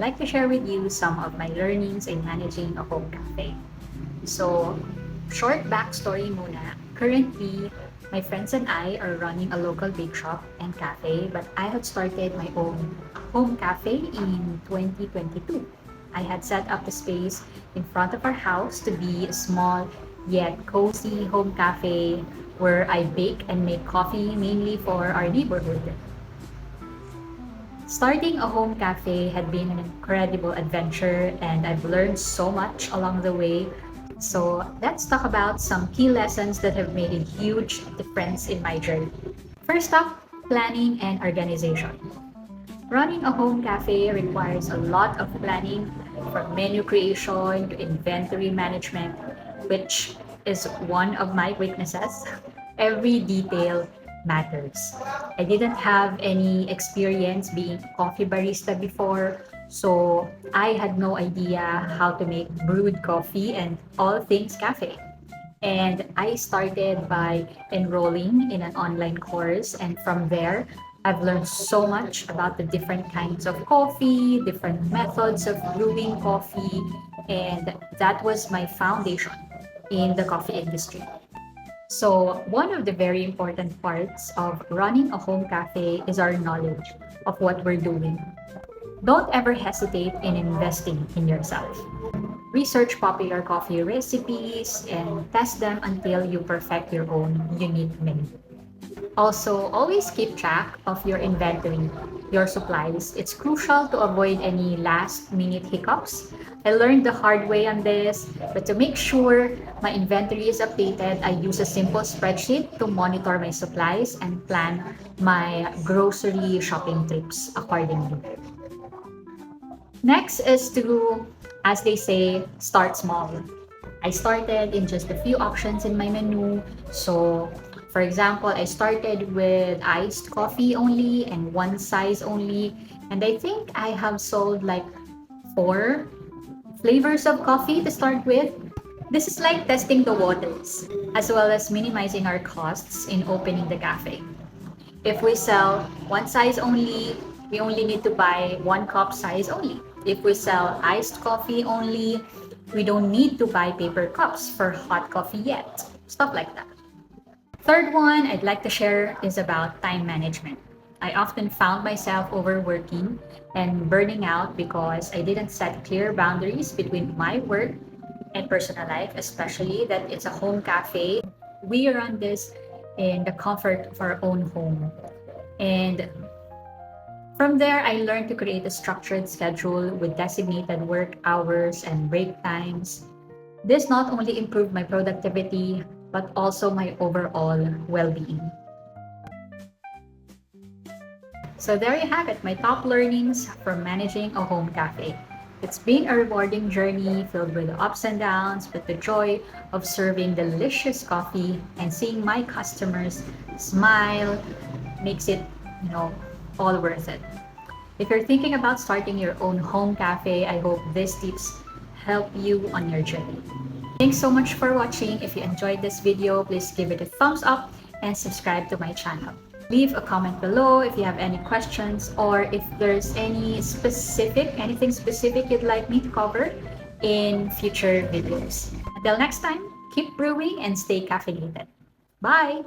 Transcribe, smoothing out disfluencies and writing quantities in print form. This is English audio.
like to share with you some of my learnings in managing a home cafe. So, short backstory muna. Currently, my friends and I are running a local bake shop and cafe, but I had started my own home cafe in 2022. I had set up the space in front of our house to be a small yet cozy home cafe where I bake and make coffee mainly for our neighborhood. Starting a home cafe had been an incredible adventure, and I've learned so much along the way. So, let's talk about some key lessons that have made a huge difference in my journey. First up, planning and organization. Running a home cafe requires a lot of planning, from menu creation to inventory management, which is one of my weaknesses. Every detail matters. I didn't have any experience being a coffee barista before, so I had no idea how to make brewed coffee and all things cafe. And I started by enrolling in an online course, and from there, I've learned so much about the different kinds of coffee, different methods of brewing coffee, and that was my foundation in the coffee industry. So, one of the very important parts of running a home cafe is our knowledge of what we're doing. Don't ever hesitate in investing in yourself. Research popular coffee recipes and test them until you perfect your own unique menu. Also, always keep track of your inventory, your supplies. It's crucial to avoid any last minute hiccups. I learned the hard way on this, but to make sure my inventory is updated, I use a simple spreadsheet to monitor my supplies and plan my grocery shopping trips accordingly. Next is to, as they say, start small. I started in just a few options in my menu. So, for example, I started with iced coffee only and one size only. And I think I have sold like four flavors of coffee to start with. This is like testing the waters, as well as minimizing our costs in opening the cafe. If we sell one size only, we only need to buy one cup size only. If we sell iced coffee only, we don't need to buy paper cups for hot coffee yet. Stuff like that. Third one I'd like to share is about time management. I often found myself overworking and burning out because I didn't set clear boundaries between my work and personal life, especially that it's a home cafe. We run this in the comfort of our own home. And from there, I learned to create a structured schedule with designated work hours and break times. This not only improved my productivity, but also my overall well being. So, there you have it, my top learnings from managing a home cafe. It's been a rewarding journey filled with ups and downs, but the joy of serving delicious coffee and seeing my customers smile makes it, you know, all worth it. If you're thinking about starting your own home cafe, I hope these tips help you on your journey. Thanks so much for watching. If you enjoyed this video, please give it a thumbs up and subscribe to my channel. Leave a comment below if you have any questions or if there's anything specific you'd like me to cover in future videos. Until next time, keep brewing and stay caffeinated. Bye!